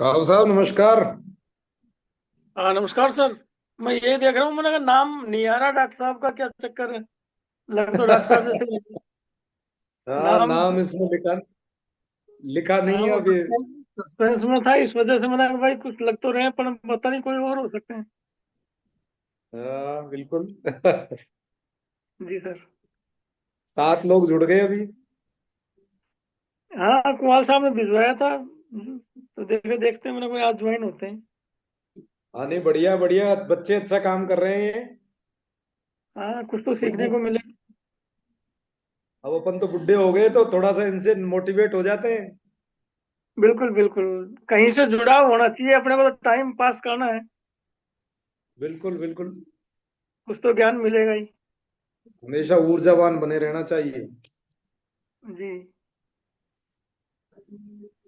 राव साहब नमस्कार। हाँ, नमस्कार सर। मैं ये देख रहा हूँ, मैंने कहा नाम नहीं आ रहा डॉक्टर साहब का, क्या चक्कर है। लग तो डॉक्टर साहब जैसे ही है। हाँ, नाम। नाम इसमें लिखा लिखा हाँ, नहीं है वो अभी। सस्पेंस में था, इस वजह से मैंने कहा भाई कुछ लग तो रहे हैं, पर पता नहीं कोई और हो सकते हैं। हाँ बिल्कुल। जी सर। 7 लोग जुड़ गए अभी। हाँ, कुमार साहब ने भिजवाया था, तो देखते हैं, मैंने कोई आज ज्वाइन होते हैं। हाँ नहीं, बढ़िया बढ़िया, बच्चे अच्छा काम कर रहे हैं। हाँ, कुछ तो सीखने बुढ़े को मिले। अब अपन तो बुढ़े हो गए तो थोड़ा सा इनसे मोटिवेट हो जाते हैं। बिल्कुल बिल्कुल। कहीं से जुड़ाव होना चाहिए, अपने को तो टाइम पास करना है। बिल्कुल बिल्कुल। कुछ तो ज्ञान मिलेगा ही। हमेशा ऊर्जावान बने रहना चाहिए। जी।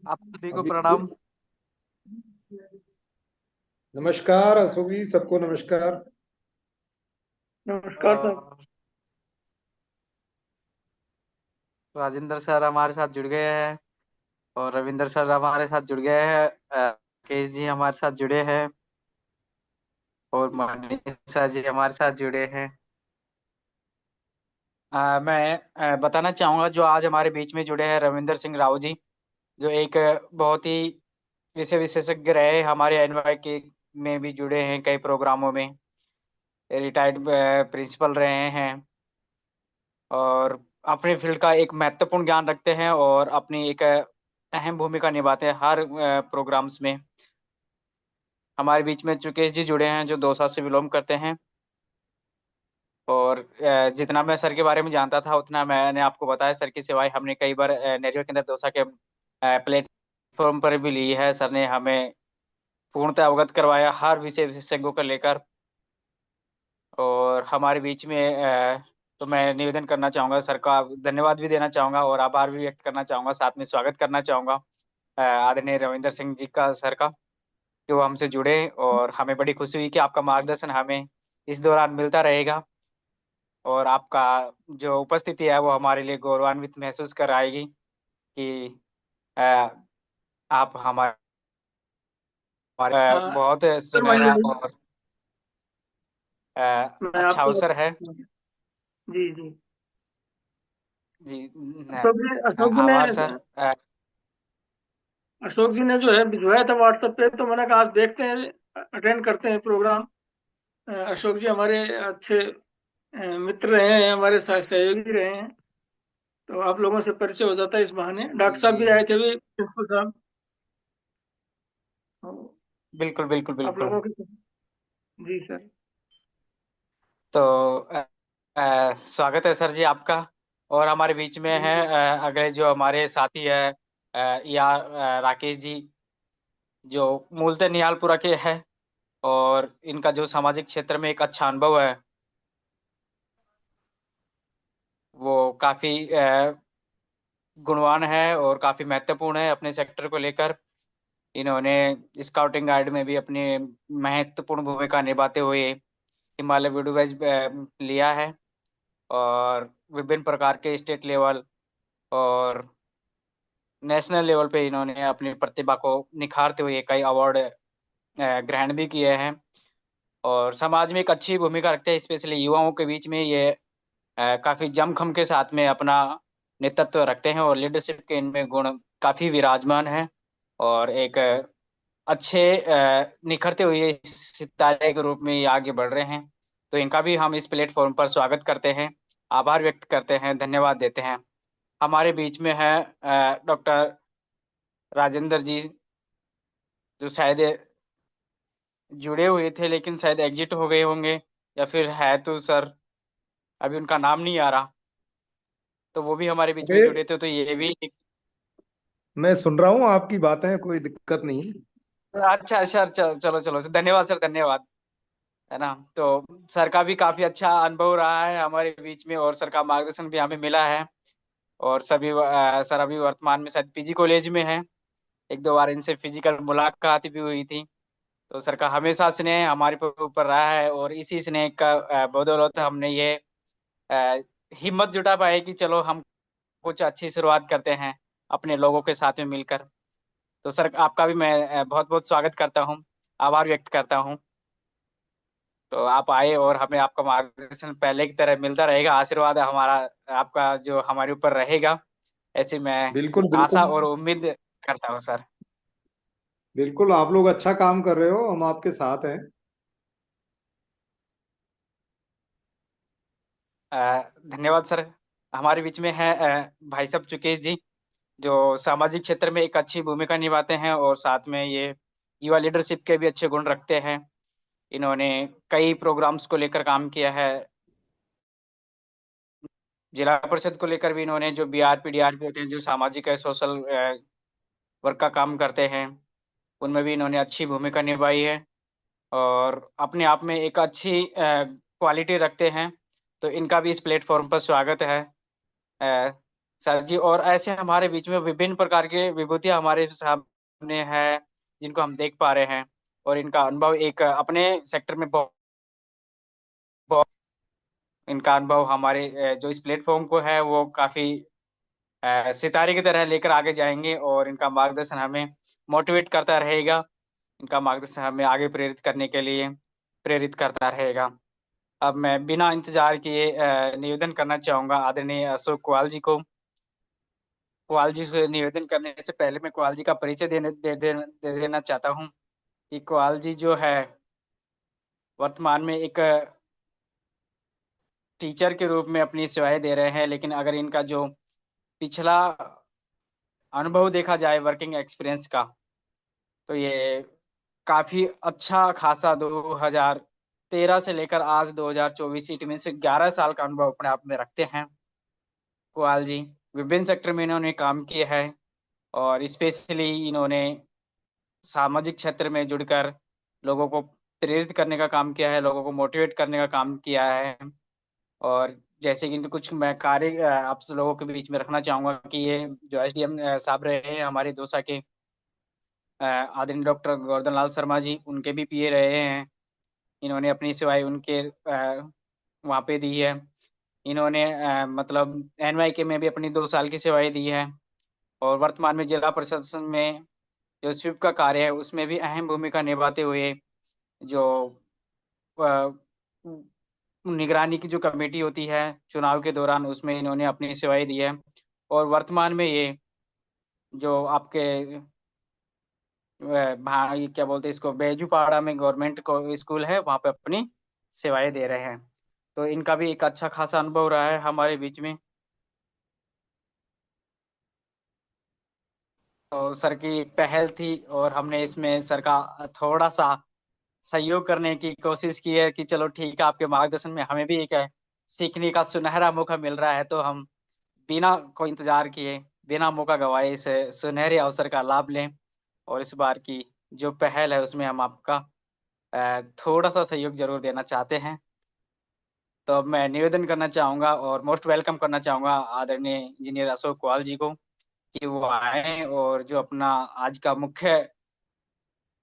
आप सभी को अभी प्रणाम। नमस्कार अशोक जी, सबको नमस्कार। नमस्कार साहब। और राजेंद्र सर हमारे साथ जुड़ गए हैं और रविंद्र सर हमारे साथ जुड़ गए हैं। केश जी हमारे साथ जुड़े हैं और मनीषा जी हमारे साथ जुड़े हैं। मैं बताना चाहूंगा जो आज हमारे बीच में जुड़े हैं रविंद्र सिंह राव जी, जो एक बहुत ही विषय विशेषज्ञ रहे, हमारे एनवाई के में भी जुड़े हैं, कई प्रोग्रामों में रिटायर्ड प्रिंसिपल रहे हैं और अपने फील्ड का एक महत्वपूर्ण ज्ञान रखते हैं और अपनी एक अहम भूमिका निभाते हैं हर प्रोग्राम्स में। हमारे बीच में चुकेश जी जुड़े हैं जो दौसा से बिलोंग करते हैं और जितना मैं सर के बारे में जानता था उतना मैंने आपको बताया। सर की सेवाएं हमने कई बार नेटवर्क केंद्र दौसा के प्लेटफॉर्म पर भी ली है। सर ने हमें पूर्णतः अवगत करवाया हर विषय विशेषज्ञों को लेकर। और हमारे बीच में तो मैं निवेदन करना चाहूंगा, सर का धन्यवाद भी देना चाहूंगा और आभार भी व्यक्त करना चाहूंगा, साथ में स्वागत करना चाहूंगा आदरणीय रविंदर सिंह जी का, सर का, कि वो हमसे जुड़े और हमें बड़ी खुशी हुई कि आपका मार्गदर्शन हमें इस दौरान मिलता रहेगा और आपका जो उपस्थिति है वो हमारे लिए गौरवान्वित महसूस कराएगी कि अ, आप हमारे हाँ बहुत सर, सुनहरा और मैं अच्छा आपको। अवसर है। जी जी। जी अशोक जी ने आभार सर। अशोक जी ने जो है भिजवाया था व्हाट्सएप पे, तो मैंने कहा आज देखते हैं, अटेंड करते हैं प्रोग्राम। अशोक जी हमारे अच्छे मित्र रहे हैं, हमारे सहयोगी रहे हैं। तो आप लोगों से परिचय हो जाता है इस बहाने। जी डॉक्टर साहब जी। भी आए थे अभी, प्रिंसिपल साहब। तो बिल्कुल बिल्कुल आप बिल्कुल। लोगों की। जी सर। तो स्वागत है सर जी आपका। और हमारे बीच में जी है जी। अगले जो हमारे साथी है राकेश जी, जो मूलतः निहालपुरा के हैं और इनका जो सामाजिक क्षेत्र में एक अच्छा अनुभव है, वो काफी गुणवान है और काफी महत्वपूर्ण है अपने सेक्टर को लेकर। इन्होंने स्काउटिंग गाइड में भी अपनी महत्वपूर्ण भूमिका निभाते हुए हिमालय वीडुवैज लिया है और विभिन्न प्रकार के स्टेट लेवल और नेशनल लेवल पे इन्होंने अपनी प्रतिभा को निखारते हुए कई अवार्ड ग्रहण भी किए हैं और समाज में एक अच्छी भूमिका रखते हैं, स्पेशली युवाओं के बीच में ये काफी जमखम के साथ में अपना नेतृत्व रखते हैं और लीडरशिप के इनमें गुण काफी विराजमान है और एक अच्छे निखरते हुए सितारे के रूप में ये आगे बढ़ रहे हैं। तो इनका भी हम इस प्लेटफॉर्म पर स्वागत करते हैं, आभार व्यक्त करते हैं, धन्यवाद देते हैं। हमारे बीच में है डॉक्टर राजेंद्र जी, जो शायद जुड़े हुए थे लेकिन शायद एग्जिट हो गए होंगे, या फिर है तो सर अभी उनका नाम नहीं आ रहा। तो वो भी हमारे बीच में अरे, जुड़े थे, तो ये भी मैं सुन रहा हूँ आपकी बातें, कोई दिक्कत नहीं। अच्छा सर। चलो चलो चलो सर, धन्यवाद सर, धन्यवाद। है ना। तो सर का भी काफी अच्छा अनुभव रहा है हमारे बीच में और सर का मार्गदर्शन भी हमें मिला है। और सर अभी वर्तमान में शायद पीजी कॉलेज में है। एक दो बार इनसे फिजिकल मुलाकात भी हुई थी। तो सर का हमेशा स्नेह हमारे ऊपर रहा है और इसी स्नेह का बदौलत हमने ये अ, हिम्मत जुटा पाए कि चलो हम कुछ अच्छी शुरुआत करते हैं अपने लोगों के साथ में मिलकर। तो सर आपका भी मैं बहुत बहुत स्वागत करता हूँ, आभार व्यक्त करता हूँ। तो आप आए और हमें आपका मार्गदर्शन पहले की तरह मिलता रहेगा, आशीर्वाद हमारा आपका जो हमारे ऊपर रहेगा, ऐसी मैं बिल्कुल आशा बिल्कुल। और उम्मीद करता हूँ सर। बिल्कुल, आप लोग अच्छा काम कर रहे हो, हम आपके साथ हैं। धन्यवाद सर। हमारे बीच में है भाई साहब चुकेश जी, जो सामाजिक क्षेत्र में एक अच्छी भूमिका निभाते हैं और साथ में ये युवा लीडरशिप के भी अच्छे गुण रखते हैं। इन्होंने कई प्रोग्राम्स को लेकर काम किया है। जिला परिषद को लेकर भी इन्होंने जो बीआरपी डीआरपी होते हैं, जो सामाजिक है सोशल वर्क का काम करते हैं, उनमें भी इन्होंने अच्छी भूमिका निभाई है और अपने आप में एक अच्छी क्वालिटी रखते हैं। तो इनका भी इस प्लेटफॉर्म पर स्वागत है सर जी। और ऐसे हमारे बीच में विभिन्न प्रकार के विभूतियां हमारे सामने है, जिनको हम देख पा रहे हैं। और इनका अनुभव एक अपने सेक्टर में बहुत बहुत- इनका अनुभव हमारे जो इस प्लेटफॉर्म को है वो काफी सितारे की तरह लेकर आगे जाएंगे और इनका मार्गदर्शन हमें मोटिवेट करता रहेगा। इनका मार्गदर्शन हमें आगे प्रेरित करने के लिए प्रेरित करता रहेगा। अब मैं बिना इंतजार किए निवेदन करना चाहूंगा आदरणीय अशोक कुआल जी को। कुआल जी से निवेदन करने से पहले मैं कुआल जी का परिचय दे देना चाहता हूँ कि कुआल जी जो है वर्तमान में एक टीचर के रूप में अपनी सेवाएं दे रहे हैं। लेकिन अगर इनका जो पिछला अनुभव देखा जाए वर्किंग एक्सपीरियंस का, तो ये काफी अच्छा खासा 2013 से लेकर आज 2024 इट मीन से 11 साल का अनुभव अपने आप में रखते हैं कुआल जी। विभिन्न सेक्टर में इन्होंने काम किया है और स्पेशली इन्होंने सामाजिक क्षेत्र में जुड़कर लोगों को प्रेरित करने का काम किया है, लोगों को मोटिवेट करने का काम किया है। और जैसे कि इनके कुछ मैं कार्य आप लोगों के बीच में रखना चाहूंगा कि ये जो एसडीएम साहब रहे हैं हमारे दौसा के, आदरणीय डॉक्टर गोवर्धन लाल शर्मा जी, उनके भी पीए रहे हैं। इन्होंने अपनी सेवाएं उनके वहाँ पे दी है। इन्होंने मतलब एनवाईके में भी अपनी 2 साल की सेवाएं दी है। और वर्तमान में जिला प्रशासन में जो स्वीप का कार्य है उसमें भी अहम भूमिका निभाते हुए जो अ, निगरानी की जो कमेटी होती है चुनाव के दौरान, उसमें इन्होंने अपनी सेवाएं दी है। और वर्तमान में ये जो आपके ये क्या बोलते हैं इसको, बेजूपाड़ा में गवर्नमेंट को स्कूल है, वहाँ पे अपनी सेवाएं दे रहे हैं। तो इनका भी एक अच्छा खासा अनुभव रहा है हमारे बीच में। तो सर की पहल थी और हमने इसमें सर का थोड़ा सा सहयोग करने की कोशिश की है कि चलो ठीक है, आपके मार्गदर्शन में हमें भी एक है सीखने का सुनहरा मौका मिल रहा है, तो हम बिना कोई इंतजार किए, बिना मौका गवाए इस सुनहरे अवसर का लाभ लें। और इस बार की जो पहल है उसमें हम आपका थोड़ा सा सहयोग जरूर देना चाहते हैं। तो अब मैं निवेदन करना चाहूंगा और मोस्ट वेलकम करना चाहूंगा आदरणीय इंजीनियर अशोक कवाल जी को कि वो आए और जो अपना आज का मुख्य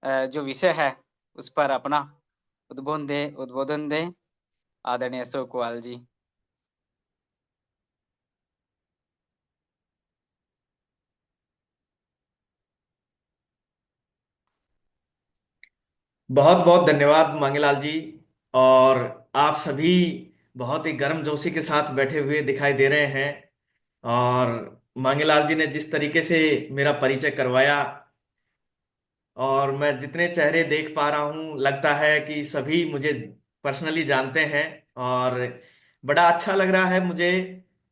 जो विषय है उस पर अपना उद्बोधन दे आदरणीय अशोक कवाल जी। बहुत बहुत धन्यवाद मांगेलाल जी। और आप सभी बहुत ही गर्मजोशी के साथ बैठे हुए दिखाई दे रहे हैं। और मांगेलाल जी ने जिस तरीके से मेरा परिचय करवाया, और मैं जितने चेहरे देख पा रहा हूं, लगता है कि सभी मुझे पर्सनली जानते हैं। और बड़ा अच्छा लग रहा है मुझे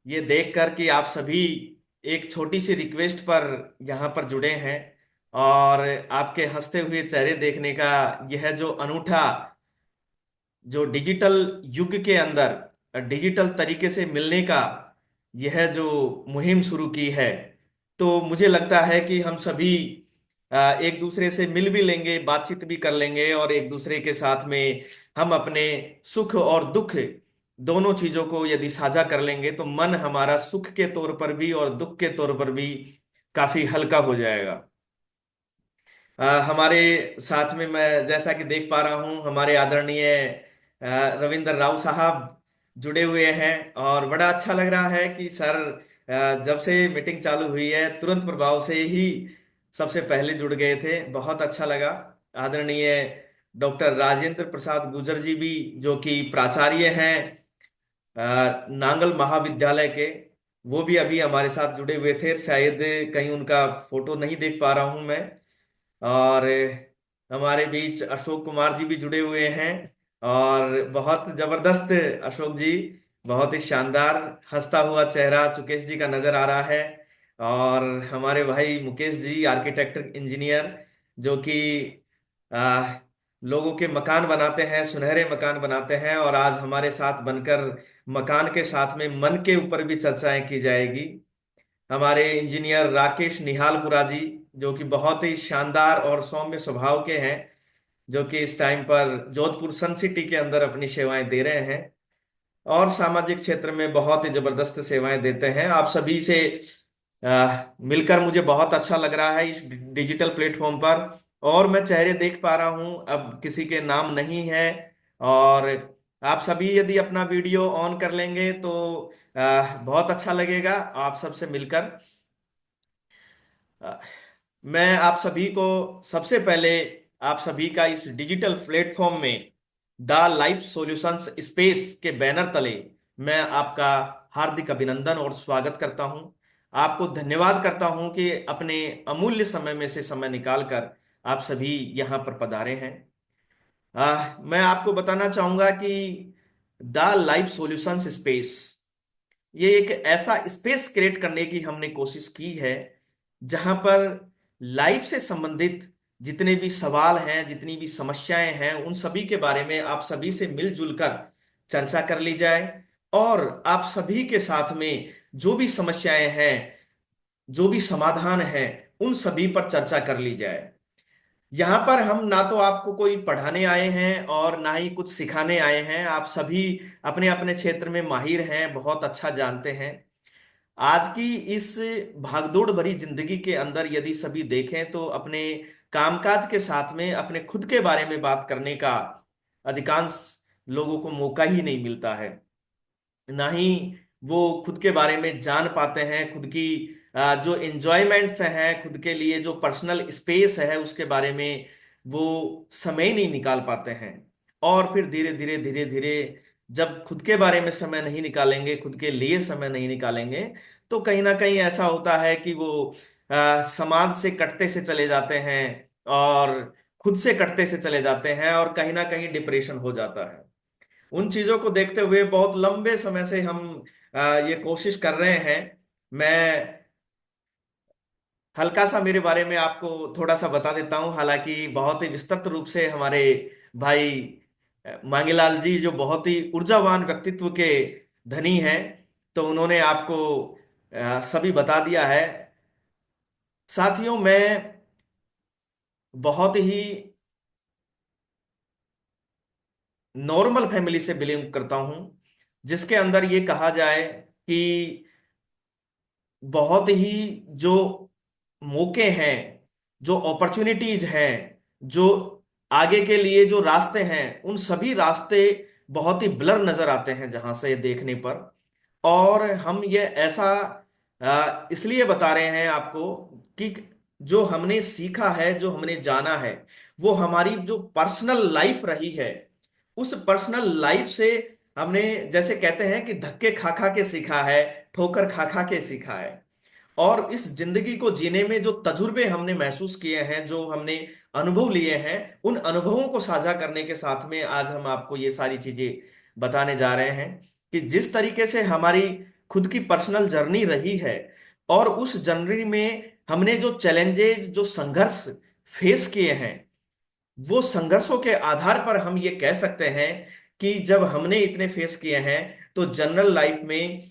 ये देखकर कि आप सभी एक छोटी सी रिक्वेस्ट पर यहाँ पर जुड़े हैं। और आपके हंसते हुए चेहरे देखने का यह जो अनूठा, जो डिजिटल युग के अंदर डिजिटल तरीके से मिलने का यह जो मुहिम शुरू की है, तो मुझे लगता है कि हम सभी एक दूसरे से मिल भी लेंगे, बातचीत भी कर लेंगे, और एक दूसरे के साथ में हम अपने सुख और दुख दोनों चीजों को यदि साझा कर लेंगे तो मन हमारा सुख के तौर पर भी और दुख के तौर पर भी काफी हल्का हो जाएगा। हमारे साथ में मैं जैसा कि देख पा रहा हूं, हमारे आदरणीय रविंद्र राव साहब जुड़े हुए हैं। और बड़ा अच्छा लग रहा है कि सर जब से मीटिंग चालू हुई है तुरंत प्रभाव से ही सबसे पहले जुड़ गए थे, बहुत अच्छा लगा। आदरणीय डॉक्टर राजेंद्र प्रसाद गुर्जर जी भी, जो कि प्राचार्य हैं नांगल महाविद्यालय के, वो भी अभी हमारे साथ जुड़े हुए थे। शायद कहीं उनका फोटो नहीं देख पा रहा हूं मैं। और हमारे बीच अशोक कुमार जी भी जुड़े हुए हैं। और बहुत जबरदस्त अशोक जी, बहुत ही शानदार हंसता हुआ चेहरा चुकेश जी का नजर आ रहा है। और हमारे भाई मुकेश जी, आर्किटेक्ट इंजीनियर, जो कि आ, लोगों के मकान बनाते हैं, सुनहरे मकान बनाते हैं। और आज हमारे साथ बनकर मकान के साथ में मन के ऊपर भी चर्चाएं की जाएगी। हमारे इंजीनियर राकेश निहालपुरा जी, जो कि बहुत ही शानदार और सौम्य स्वभाव के हैं, जो कि इस टाइम पर जोधपुर सन सिटी के अंदर अपनी सेवाएं दे रहे हैं और सामाजिक क्षेत्र में बहुत ही जबरदस्त सेवाएं देते हैं। आप सभी से मिलकर मुझे बहुत अच्छा लग रहा है इस डिजिटल प्लेटफॉर्म पर। और मैं चेहरे देख पा रहा हूं, अब किसी के नाम नहीं है। और आप सभी यदि अपना वीडियो ऑन कर लेंगे तो बहुत अच्छा लगेगा आप सबसे मिलकर। अ, मैं आप सभी को सबसे पहले, आप सभी का इस डिजिटल प्लेटफॉर्म में द लाइफ सॉल्यूशंस स्पेस के बैनर तले मैं आपका हार्दिक अभिनंदन और स्वागत करता हूं। आपको धन्यवाद करता हूं कि अपने अमूल्य समय में से समय निकालकर आप सभी यहां पर पधारे हैं। मैं आपको बताना चाहूंगा कि द लाइफ सॉल्यूशंस स्पेस, ये एक ऐसा स्पेस क्रिएट करने की हमने कोशिश की है जहां पर लाइफ से संबंधित जितने भी सवाल हैं, जितनी भी समस्याएं हैं, उन सभी के बारे में आप सभी से मिलजुल कर चर्चा कर ली जाए। और आप सभी के साथ में जो भी समस्याएं हैं, जो भी समाधान है, उन सभी पर चर्चा कर ली जाए। यहाँ पर हम ना तो आपको कोई पढ़ाने आए हैं और ना ही कुछ सिखाने आए हैं। आप सभी अपने अपने क्षेत्र में माहिर हैं, बहुत अच्छा जानते हैं। आज की इस भागदौड़ भरी जिंदगी के अंदर यदि सभी देखें तो अपने कामकाज के साथ में अपने खुद के बारे में बात करने का अधिकांश लोगों को मौका ही नहीं मिलता है। ना ही वो खुद के बारे में जान पाते हैं, खुद की जो एंजॉयमेंट्स हैं, खुद के लिए जो पर्सनल स्पेस है उसके बारे में वो समय नहीं निकाल पाते हैं। और फिर धीरे धीरे धीरे धीरे जब खुद के बारे में समय नहीं निकालेंगे, खुद के लिए समय नहीं निकालेंगे, तो कहीं ना कहीं ऐसा होता है कि वो समाज से कटते से चले जाते हैं और खुद से कटते से चले जाते हैं और कहीं ना कहीं डिप्रेशन हो जाता है। उन चीजों को देखते हुए बहुत लंबे समय से हम ये कोशिश कर रहे हैं। मैं हल्का सा मेरे बारे में आपको थोड़ा सा बता देता हूं, हालांकि बहुत ही विस्तृत रूप से हमारे भाई मांगीलाल जी, जो बहुत ही ऊर्जावान व्यक्तित्व के धनी हैं, तो उन्होंने आपको सभी बता दिया है। साथियों, मैं बहुत ही नॉर्मल फैमिली से बिलोंग करता हूं, जिसके अंदर ये कहा जाए कि बहुत ही जो मौके हैं, जो अपॉर्चुनिटीज हैं, जो आगे के लिए जो रास्ते हैं, उन सभी रास्ते बहुत ही ब्लर नजर आते हैं जहां से देखने पर। और हम ये ऐसा इसलिए बता रहे हैं आपको कि जो हमने सीखा है, जो हमने जाना है, वो हमारी जो पर्सनल लाइफ रही है, उस पर्सनल लाइफ से हमने, जैसे कहते हैं कि धक्के खा खा के सीखा है, ठोकर खा खा के सीखा है। और इस जिंदगी को जीने में जो तजुर्बे हमने महसूस किए हैं, जो हमने अनुभव लिए हैं, उन अनुभवों को साझा करने के साथ में आज हम आपको ये सारी चीजें बताने जा रहे हैं कि जिस तरीके से हमारी खुद की पर्सनल जर्नी रही है और उस जर्नी में हमने जो चैलेंजेस, जो संघर्ष फेस किए हैं, वो संघर्षों के आधार पर हम ये कह सकते हैं कि जब हमने इतने फेस किए हैं तो जनरल लाइफ में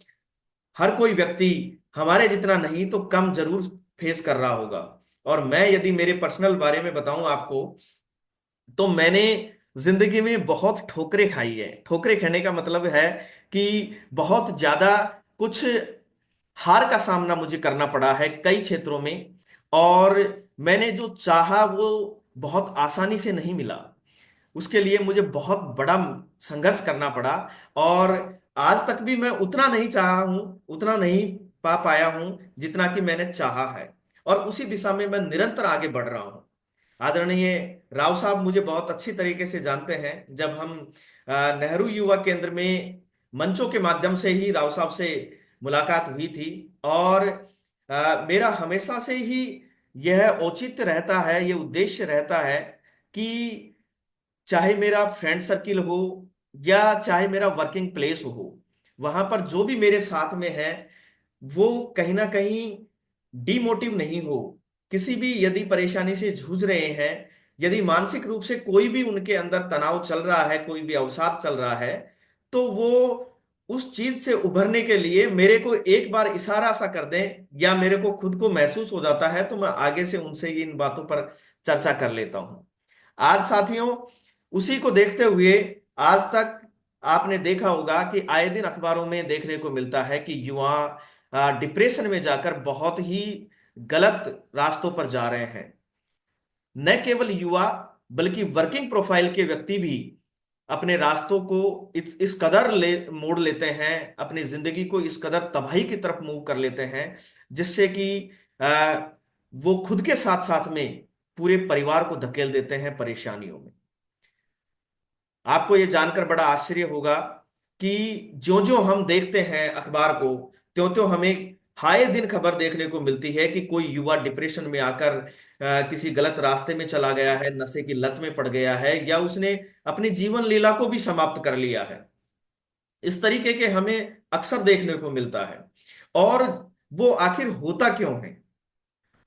हर कोई व्यक्ति हमारे जितना नहीं तो कम जरूर फेस कर रहा होगा। और मैं यदि मेरे पर्सनल बारे में बताऊं आपको, तो मैंने जिंदगी में बहुत ठोकरें खाई है। ठोकरें खाने का मतलब है कि बहुत ज्यादा कुछ हार का सामना मुझे करना पड़ा है कई क्षेत्रों में। और मैंने जो चाहा वो बहुत आसानी से नहीं मिला, उसके लिए मुझे बहुत बड़ा संघर्ष करना पड़ा। और आज तक भी मैं उतना नहीं चाहा हूं, उतना नहीं पा पाया हूं जितना कि मैंने चाहा है। और उसी दिशा में मैं निरंतर आगे बढ़ रहा हूं। आदरणीय राव साहब मुझे बहुत अच्छी तरीके से जानते हैं। जब हम नेहरू युवा केंद्र में मंचों के माध्यम से ही राव साहब से मुलाकात हुई थी, और मेरा हमेशा से ही यह औचित्य रहता है, यह उद्देश्य रहता है कि चाहे मेरा फ्रेंड सर्किल हो या चाहे मेरा वर्किंग प्लेस हो, वहां पर जो भी मेरे साथ में है वो कहीं ना कहीं डिमोटिव नहीं हो। किसी भी यदि परेशानी से जूझ रहे हैं, यदि मानसिक रूप से कोई भी उनके अंदर तनाव चल रहा है, कोई भी अवसाद चल रहा है, तो वो उस चीज से उभरने के लिए मेरे को एक बार इशारा सा कर दें या मेरे को खुद को महसूस हो जाता है, तो मैं आगे से उनसे इन बातों पर चर्चा कर लेता हूं। आज साथियों, उसी को देखते हुए आज तक आपने देखा होगा कि आए दिन अखबारों में देखने को मिलता है कि युवा डिप्रेशन में जाकर बहुत ही गलत रास्तों पर जा रहे हैं। न केवल युवा बल्कि वर्किंग प्रोफाइल के व्यक्ति भी अपने रास्तों को इस कदर मोड़ लेते हैं, अपनी जिंदगी को इस कदर तबाही की तरफ मूव कर लेते हैं, जिससे कि वो खुद के साथ साथ में पूरे परिवार को धकेल देते हैं परेशानियों में। आपको ये जानकर बड़ा आश्चर्य होगा कि जो जो हम देखते हैं अखबार को, त्यों त्यों हमें हाय दिन खबर देखने को मिलती है कि कोई युवा डिप्रेशन में आकर किसी गलत रास्ते में चला गया है, नशे की लत में पड़ गया है, या उसने अपनी जीवन लीला को भी समाप्त कर लिया है। इस तरीके के हमें अक्सर देखने को मिलता है। और वो आखिर होता क्यों है,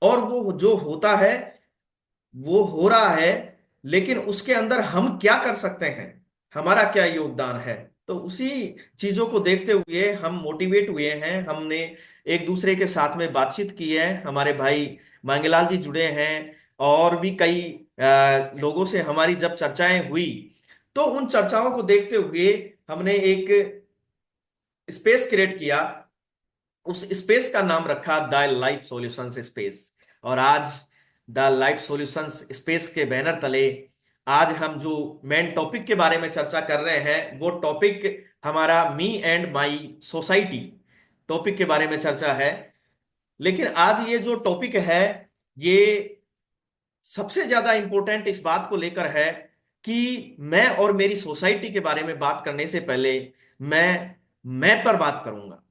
और वो जो होता है वो हो रहा है, लेकिन उसके अंदर हम क्या कर सकते हैं, हमारा क्या योगदान है। तो उसी चीजों को देखते हुए हम मोटिवेट हुए हैं। हमने एक दूसरे के साथ में बातचीत की है, हमारे भाई मांगेलाल जी जुड़े हैं, और भी कई लोगों से हमारी जब चर्चाएं हुई, तो उन चर्चाओं को देखते हुए हमने एक स्पेस क्रिएट किया। उस स्पेस का नाम रखा द लाइफ सॉल्यूशंस स्पेस। और आज द लाइफ सॉल्यूशंस स्पेस के बैनर तले आज हम जो मेन टॉपिक के बारे में चर्चा कर रहे हैं, वो टॉपिक हमारा me and my society topic के बारे में चर्चा है। लेकिन आज ये जो टॉपिक है, ये सबसे ज्यादा इंपॉर्टेंट इस बात को लेकर है कि मैं और मेरी सोसाइटी के बारे में बात करने से पहले मैं पर बात करूंगा।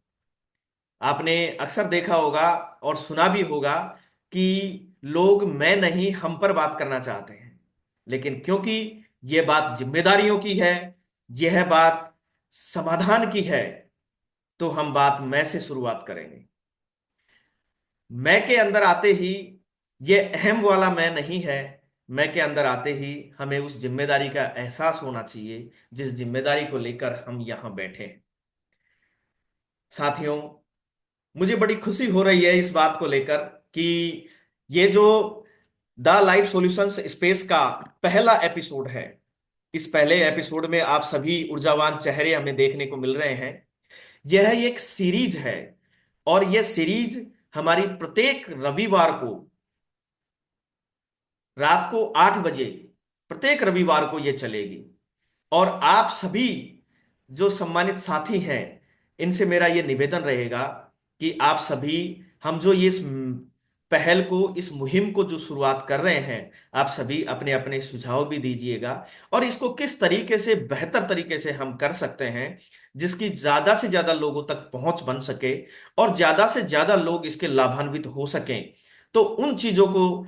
आपने अक्सर देखा होगा और सुना भी होगा कि लोग मैं नहीं हम पर बात करना चाहते हैं, लेकिन क्योंकि यह बात जिम्मेदारियों की है, यह बात समाधान की है, तो हम बात मैं से शुरुआत करेंगे। मैं के अंदर आते ही यह अहम वाला मैं नहीं है। मैं के अंदर आते ही हमें उस जिम्मेदारी का एहसास होना चाहिए जिस जिम्मेदारी को लेकर हम यहां बैठे हैं। साथियों, मुझे बड़ी खुशी हो रही है इस बात को लेकर कि ये जो द लाइफ सॉल्यूशंस स्पेस का पहला एपिसोड है, इस पहले एपिसोड में आप सभी ऊर्जावान चेहरे हमें देखने को मिल रहे हैं। यह एक सीरीज है, और यह सीरीज हमारी प्रत्येक रविवार को रात को 8 बजे प्रत्येक रविवार को यह चलेगी। और आप सभी जो सम्मानित साथी हैं, इनसे मेरा यह निवेदन रहेगा कि आप सभी, हम जो ये इस पहल को, इस मुहिम को जो शुरुआत कर रहे हैं, आप सभी अपने अपने सुझाव भी दीजिएगा, और इसको किस तरीके से बेहतर तरीके से हम कर सकते हैं जिसकी ज्यादा से ज्यादा लोगों तक पहुंच बन सके और ज्यादा से ज्यादा लोग इसके लाभान्वित हो सकें। तो उन चीजों को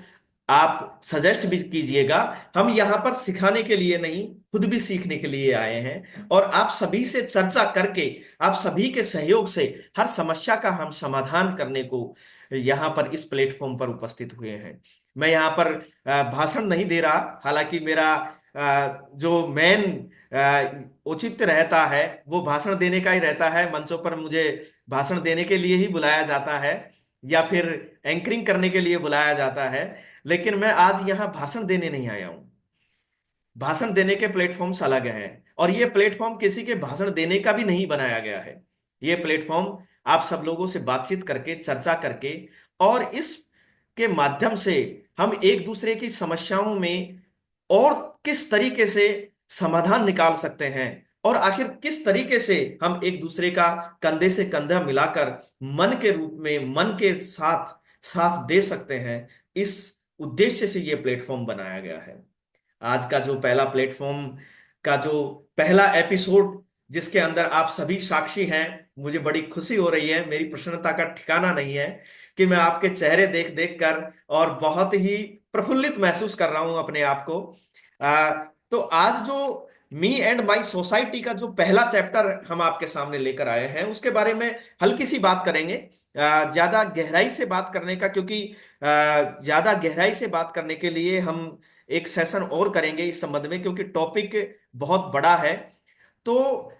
आप सजेस्ट भी कीजिएगा। हम यहां पर सिखाने के लिए नहीं, खुद भी सीखने के लिए आए हैं, और आप सभी से चर्चा करके, आप सभी के सहयोग से हर समस्या का हम समाधान करने को यहां पर इस प्लेटफॉर्म पर उपस्थित हुए हैं। मैं यहां पर भाषण नहीं दे रहा, हालांकि मेरा जो मेन औचित्य रहता है वो भाषण देने का ही रहता है। मंचों पर मुझे भाषण देने के लिए ही बुलाया जाता है या फिर एंकरिंग करने के लिए बुलाया जाता है, लेकिन मैं आज यहां भाषण देने नहीं आया हूं। भाषण देने के प्लेटफॉर्म्स अलग हैं, और ये प्लेटफॉर्म किसी के भाषण देने का भी नहीं बनाया गया है। ये प्लेटफॉर्म आप सब लोगों से बातचीत करके, चर्चा करके, और इस के माध्यम से हम एक दूसरे की समस्याओं में और किस तरीके से समाधान निकाल सकते हैं, और आखिर किस तरीके से हम एक दूसरे का कंधे से कंधा मिलाकर मन के रूप में, मन के साथ साथ दे सकते हैं, इस उद्देश्य से ये प्लेटफॉर्म बनाया गया है। आज का जो पहला प्लेटफॉर्म का जो पहला एपिसोड, जिसके अंदर आप सभी साक्षी हैं, मुझे बड़ी खुशी हो रही है, मेरी प्रसन्नता का ठिकाना नहीं है कि मैं आपके चेहरे देख देख कर और बहुत ही प्रफुल्लित महसूस कर रहा हूं अपने आप को। तो आज जो मी एंड माई सोसाइटी का जो पहला चैप्टर हम आपके सामने लेकर आए हैं, उसके बारे में हल्की सी बात करेंगे, ज्यादा गहराई से बात करने का, क्योंकि ज्यादा गहराई से बात करने के लिए हम एक सेशन और करेंगे इस संबंध में, क्योंकि टॉपिक बहुत बड़ा है। तो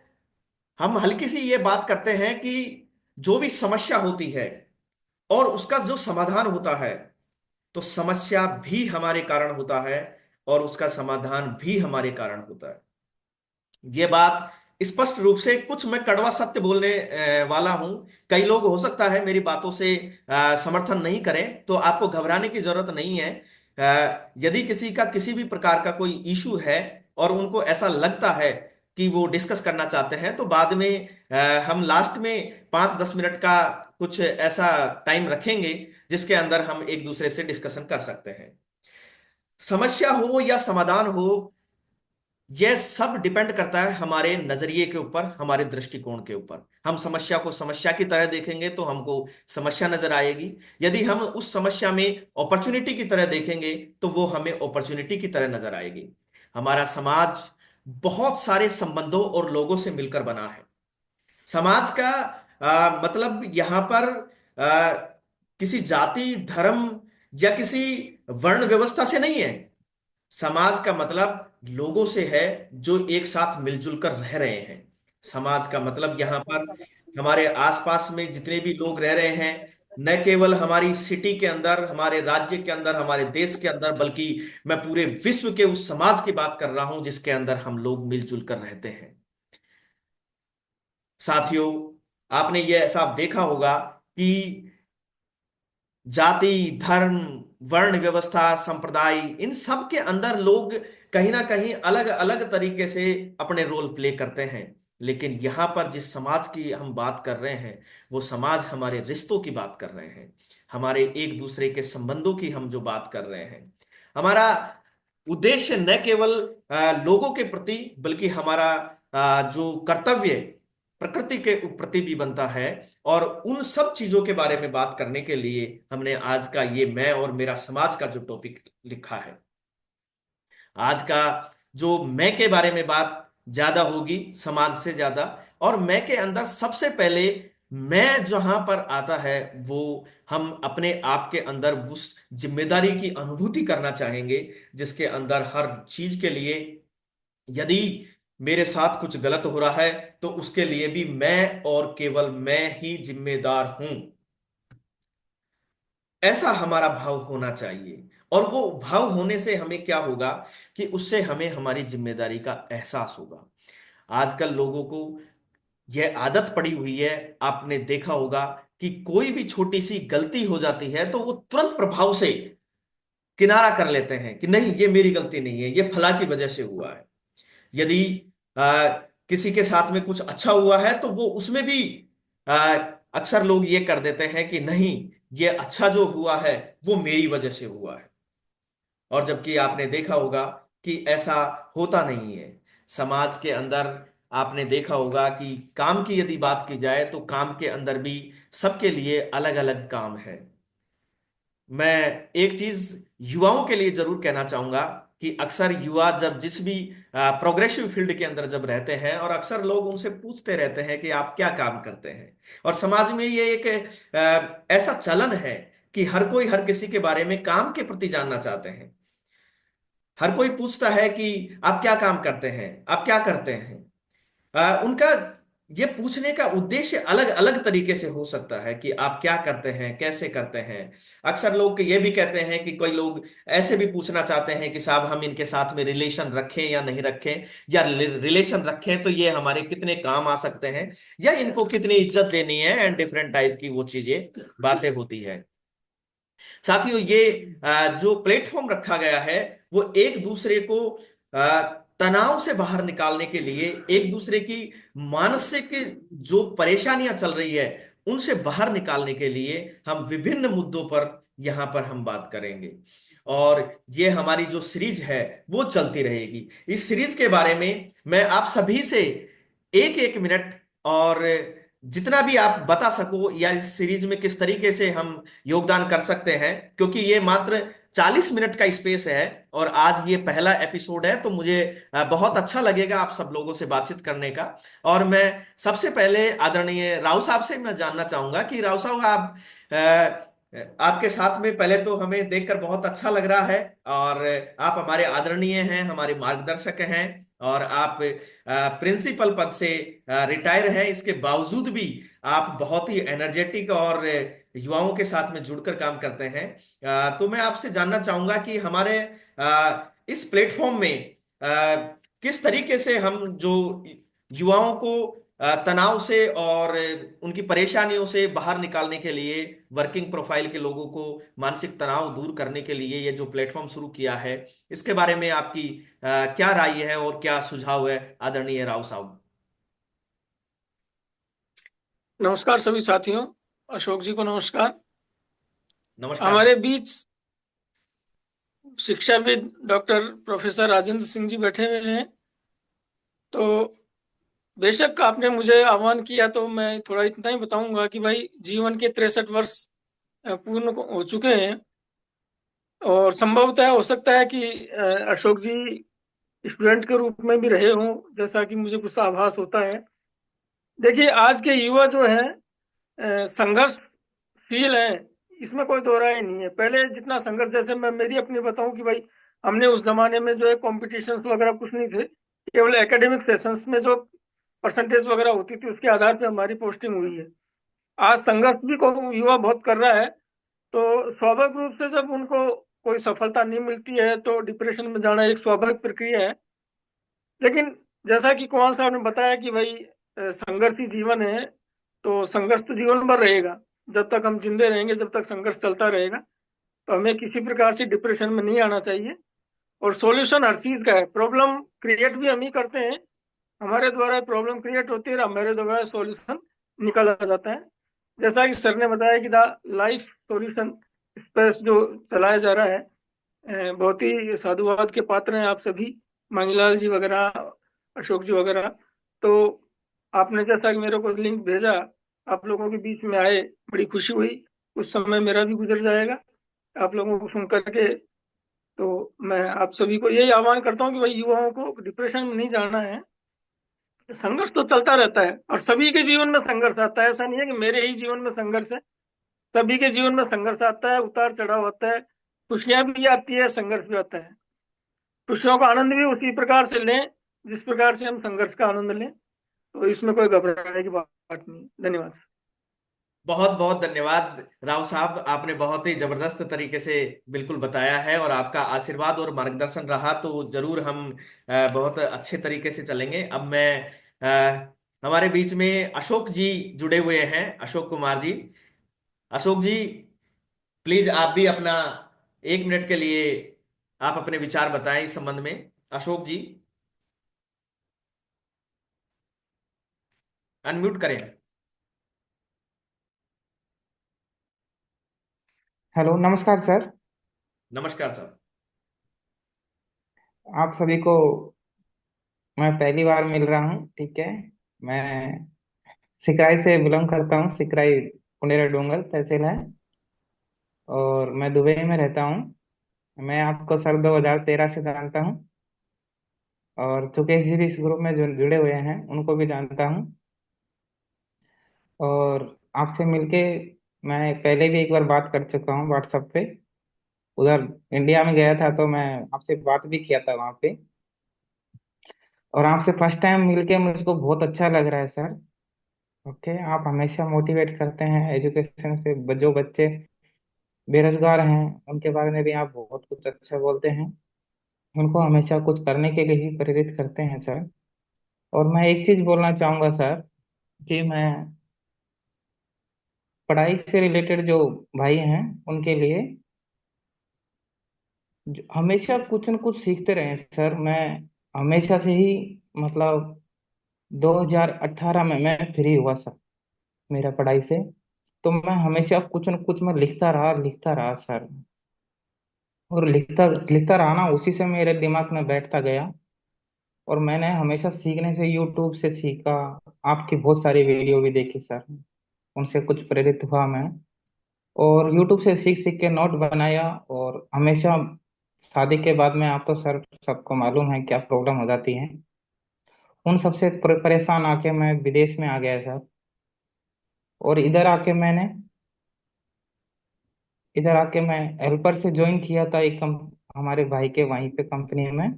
हम हल्की सी ये बात करते हैं कि जो भी समस्या होती है और उसका जो समाधान होता है, तो समस्या भी हमारे कारण होता है और उसका समाधान भी हमारे कारण होता है। ये बात स्पष्ट रूप से, कुछ मैं कड़वा सत्य बोलने वाला हूं। कई लोग हो सकता है मेरी बातों से समर्थन नहीं करें, तो आपको घबराने की जरूरत नहीं है। यदि किसी का किसी भी प्रकार का कोई इशू है और उनको ऐसा लगता है कि वो डिस्कस करना चाहते हैं, तो बाद में हम लास्ट में 5-10 मिनट का कुछ ऐसा टाइम रखेंगे जिसके अंदर हम एक दूसरे से डिस्कशन कर सकते हैं। समस्या हो या समाधान हो, यह सब डिपेंड करता है हमारे नजरिए के ऊपर, हमारे दृष्टिकोण के ऊपर। हम समस्या को समस्या की तरह देखेंगे तो हमको समस्या नजर आएगी। यदि हम उस समस्या में अपॉर्चुनिटी की तरह देखेंगे तो वो हमें अपॉर्चुनिटी की तरह नजर आएगी। हमारा समाज बहुत सारे संबंधों और लोगों से मिलकर बना है। समाज का मतलब यहां पर आ, किसी जाति, धर्म या किसी वर्ण व्यवस्था से नहीं है। समाज का मतलब लोगों से है जो एक साथ मिलजुल कर रह रहे हैं। समाज का मतलब यहां पर हमारे आसपास में जितने भी लोग रह रहे हैं, न केवल हमारी सिटी के अंदर, हमारे राज्य के अंदर, हमारे देश के अंदर, बल्कि मैं पूरे विश्व के उस समाज की बात कर रहा हूं जिसके अंदर हम लोग मिलजुल कर रहते हैं। साथियों, आपने ये ऐसा देखा होगा कि जाति, धर्म, वर्ण व्यवस्था, संप्रदाय, इन सब के अंदर लोग कहीं ना कहीं अलग अलग तरीके से अपने रोल प्ले करते हैं। लेकिन यहां पर जिस समाज की हम बात कर रहे हैं, वो समाज हमारे रिश्तों की बात कर रहे हैं, हमारे एक दूसरे के संबंधों की हम जो बात कर रहे हैं। हमारा उद्देश्य न केवल लोगों के प्रति, बल्कि हमारा जो कर्तव्य प्रकृति के प्रति भी बनता है। और उन सब चीजों के बारे में बात करने के लिए हमने आज का ये मैं और मेरा समाज का जो टॉपिक लिखा है। आज का जो मैं के बारे में बात ज्यादा होगी समाज से ज्यादा। और मैं के अंदर सबसे पहले मैं जहां पर आता है, वो हम अपने आप के अंदर उस जिम्मेदारी की अनुभूति करना चाहेंगे जिसके अंदर हर चीज के लिए, यदि मेरे साथ कुछ गलत हो रहा है तो उसके लिए भी मैं और केवल मैं ही जिम्मेदार हूं। ऐसा हमारा भाव होना चाहिए। और वो भाव होने से हमें क्या होगा कि उससे हमें हमारी जिम्मेदारी का एहसास होगा। आजकल लोगों को यह आदत पड़ी हुई है, आपने देखा होगा कि कोई भी छोटी सी गलती हो जाती है तो वो तुरंत प्रभाव से किनारा कर लेते हैं कि नहीं, ये मेरी गलती नहीं है, ये फला की वजह से हुआ है। यदि आ, किसी के साथ में कुछ अच्छा हुआ है तो वो उसमें भी आ, अक्सर लोग ये कर देते हैं कि नहीं, ये अच्छा जो हुआ है वो मेरी वजह से हुआ है। और जबकि आपने देखा होगा कि ऐसा होता नहीं है। समाज के अंदर आपने देखा होगा कि काम की यदि बात की जाए तो काम के अंदर भी सबके लिए अलग अलग काम है। मैं एक चीज युवाओं के लिए जरूर कहना चाहूंगा कि अक्सर युवा जब जिस भी प्रोग्रेसिव फील्ड के अंदर जब रहते हैं, और अक्सर लोग उनसे पूछते रहते हैं कि आप क्या काम करते हैं। और समाज में ये एक ऐसा चलन है कि हर कोई हर किसी के बारे में काम के प्रति जानना चाहते हैं। हर कोई पूछता है कि आप क्या काम करते हैं, आप क्या करते हैं। उनका ये पूछने का उद्देश्य अलग अलग तरीके से हो सकता है कि आप क्या करते हैं, कैसे करते हैं। अक्सर लोग ये भी कहते हैं कि कोई लोग ऐसे भी पूछना चाहते हैं कि साहब हम इनके साथ में रिलेशन रखें या नहीं रखें, या रिलेशन रखें तो ये हमारे कितने काम आ सकते हैं, या इनको कितनी इज्जत देनी है, एंड डिफरेंट टाइप की वो चीजें बातें होती है। साथियों, ये जो प्लेटफॉर्म रखा गया है वो एक दूसरे को तनाव से बाहर निकालने के लिए, एक दूसरे की मानसिक जो परेशानियां चल रही है उनसे बाहर निकालने के लिए हम विभिन्न मुद्दों पर यहाँ पर हम बात करेंगे। और ये हमारी जो सीरीज है वो चलती रहेगी। इस सीरीज के बारे में मैं आप सभी से एक एक मिनट और जितना भी आप बता सको, या इस सीरीज में किस तरीके से हम योगदान कर सकते हैं, क्योंकि ये मात्र 40 मिनट का स्पेस है और आज ये पहला एपिसोड है, तो मुझे बहुत अच्छा लगेगा आप सब लोगों से बातचीत करने का। और मैं सबसे पहले आदरणीय राव साहब से मैं जानना चाहूंगा कि राव साहब, आप आपके साथ में पहले तो हमें देखकर बहुत अच्छा लग रहा है, और आप हमारे आदरणीय हैं, हमारे मार्गदर्शक हैं, और आप प्रिंसिपल पद से रिटायर हैं। इसके बावजूद भी आप बहुत ही एनर्जेटिक और युवाओं के साथ में जुड़कर काम करते हैं। तो मैं आपसे जानना चाहूंगा कि हमारे इस प्लेटफॉर्म में किस तरीके से हम जो युवाओं को तनाव से और उनकी परेशानियों से बाहर निकालने के लिए, वर्किंग प्रोफाइल के लोगों को मानसिक तनाव दूर करने के लिए ये जो प्लेटफॉर्म शुरू किया है, इसके बारे में आपकी क्या राय है और क्या सुझाव है आदरणीय राव साहब? नमस्कार सभी साथियों, अशोक जी को नमस्कार। नमस्कार हमारे सर। बीच शिक्षाविद डॉक्टर प्रोफेसर राजेंद्र सिंह जी बैठे हुए हैं। तो बेशक आपने मुझे आह्वान किया, तो मैं थोड़ा इतना ही बताऊंगा कि भाई जीवन के 63 वर्ष पूर्ण हो चुके हैं, और संभवतः हो सकता है कि अशोक जी स्टूडेंट के रूप में भी रहे हों, जैसा कि मुझे कुछ आभास होता है। देखिए, आज के युवा जो है संघर्षशील है, इसमें कोई दो राय नहीं है। पहले जितना संघर्ष, जैसे मैं मेरी अपनी बताऊं कि भाई हमने उस जमाने में जो है कॉम्पिटिशन वगैरह कुछ नहीं थे, केवल एकेडमिक सेशंस में जो परसेंटेज वगैरह होती थी उसके आधार पे हमारी पोस्टिंग हुई है। आज संघर्ष भी को युवा बहुत कर रहा है, तो स्वाभाविक रूप से जब उनको कोई सफलता नहीं मिलती है तो डिप्रेशन में जाना एक स्वाभाविक प्रक्रिया है। लेकिन जैसा कि कुमार साहब ने बताया कि भाई संघर्ष ही जीवन है, तो संघर्ष तो जीवन भर रहेगा। जब तक हम जिंदे रहेंगे, जब तक संघर्ष चलता रहेगा, तो हमें किसी प्रकार से डिप्रेशन में नहीं आना चाहिए। और सॉल्यूशन हर चीज का है, प्रॉब्लम क्रिएट भी हम ही करते हैं, हमारे द्वारा प्रॉब्लम क्रिएट होती है और हमारे द्वारा सॉल्यूशन निकाला जाता है। जैसा कि सर ने बताया कि द लाइफ सॉल्यूशन स्पेस जो चलाया जा रहा है, बहुत ही साधुवाद के पात्र हैं आप सभी, मांगीलाल जी वगैरह, अशोक जी वगैरह। तो आपने जैसा कि मेरे को लिंक भेजा, आप लोगों के बीच में आए, बड़ी खुशी हुई। कुछ समय मेरा भी गुजर जाएगा आप लोगों को सुन करके। तो मैं आप सभी को यही आह्वान करता हूँ कि भाई युवाओं को डिप्रेशन में नहीं जाना है, संघर्ष तो चलता रहता है और सभी के जीवन में संघर्ष आता है। ऐसा नहीं है कि मेरे ही जीवन में संघर्ष है, सभी के जीवन में संघर्ष आता है, उतार चढ़ाव होता है, खुशियां भी आती है, संघर्ष भी आता है। खुशियों का आनंद भी उसी प्रकार से लें जिस प्रकार से हम संघर्ष का आनंद लें, तो इसमें कोई घबराने की बात नहीं। धन्यवाद। बहुत बहुत धन्यवाद राव साहब, आपने बहुत ही जबरदस्त तरीके से बिल्कुल बताया है, और आपका आशीर्वाद और मार्गदर्शन रहा तो जरूर हम बहुत अच्छे तरीके से चलेंगे। अब मैं हमारे बीच में अशोक जी जुड़े हुए हैं, अशोक कुमार जी। अशोक जी, प्लीज आप भी अपना 1 मिनट के लिए आप अपने विचार बताएं इस संबंध में। अशोक जी, अनम्यूट करें। हेलो, नमस्कार सर। नमस्कार सर। आप सभी को मैं पहली बार मिल रहा हूँ, ठीक है। मैं सिकराई से बिलोंग करता हूँ। सिकराई पुनेरा डोंगल तहसील है, और मैं दुबई में रहता हूँ। मैं आपको सर 2013 से जानता हूँ, और चुकेश जी भी इस ग्रुप में जो जुड़े हुए हैं उनको भी जानता हूँ। और आपसे मिलके मैं पहले भी एक बार बात कर चुका हूँ व्हाट्सएप पे। उधर इंडिया में गया था तो मैं आपसे बात भी किया था वहाँ पे। और आपसे फर्स्ट टाइम मिलके मुझको बहुत अच्छा लग रहा है सर। ओके, आप हमेशा मोटिवेट करते हैं एजुकेशन से। जो बच्चे बेरोजगार हैं उनके बारे में भी आप बहुत कुछ अच्छा बोलते हैं, उनको हमेशा कुछ करने के लिए ही प्रेरित करते हैं सर। और मैं एक चीज बोलना चाहूंगा सर, कि मैं पढ़ाई से रिलेटेड जो भाई हैं उनके लिए हमेशा कुछ न कुछ सीखते रहें सर। मैं हमेशा से ही मतलब 2018 में मैं फ्री हुआ सर। मेरा पढ़ाई से। तो मैं हमेशा कुछ न कुछ मैं लिखता रहा सर। और लिखता लिखता रहा ना, उसी से मेरे दिमाग में बैठता गया। और मैंने हमेशा सीखने से यूट्यूब से सीखा। आपकी बहुत सारी वीडियो भी देखी सर, उनसे कुछ प्रेरित हुआ मैं। और यूट्यूब से सीख सीख के नोट बनाया। और हमेशा शादी के बाद में, आप तो सर सबको मालूम है क्या प्रॉब्लम हो जाती है, उन सबसे परेशान आके मैं विदेश में आ गया सर। और इधर आके मैं हेल्पर से ज्वाइन किया था एक हमारे भाई के वहीं पे कंपनी में।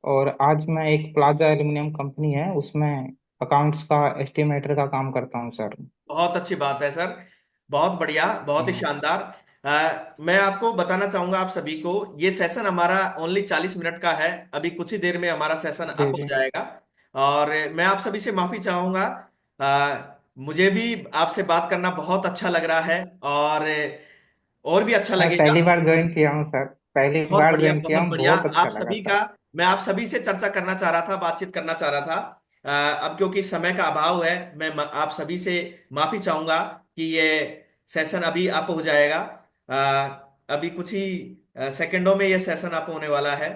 और आज मैं एक प्लाजा एल्यूमिनियम कंपनी है उसमें अकाउंट्स का एस्टिमेटर का काम करता हूँ सर। बहुत अच्छी बात है सर। बहुत बढ़िया, बहुत ही हाँ शानदार। मैं आपको बताना चाहूंगा आप सभी को, ये सेशन हमारा ओनली 40 मिनट का है। अभी कुछ ही देर में हमारा सेशन जी अप हो जी। जाएगा। और मैं आप सभी से माफी चाहूंगा। मुझे भी आपसे बात करना बहुत अच्छा लग रहा है, और भी अच्छा मैं लगेगा। पहली बार ज्वाइन किया हूँ सर, पहली बहुत बार बढ़िया, ज्वाइन किया बहुत हूँ, बढ़िया। बहुत अच्छा आप लगा सभी का, सर। मैं आप सभी से चर्चा करना चाह रहा था, बातचीत करना चाह रहा था। अब क्योंकि समय का अभाव है, मैं आप सभी से माफी चाहूंगा कि ये सेशन अभी अप हो जाएगा। अभी कुछ ही सेकंडों में ये सेशन अप होने वाला है।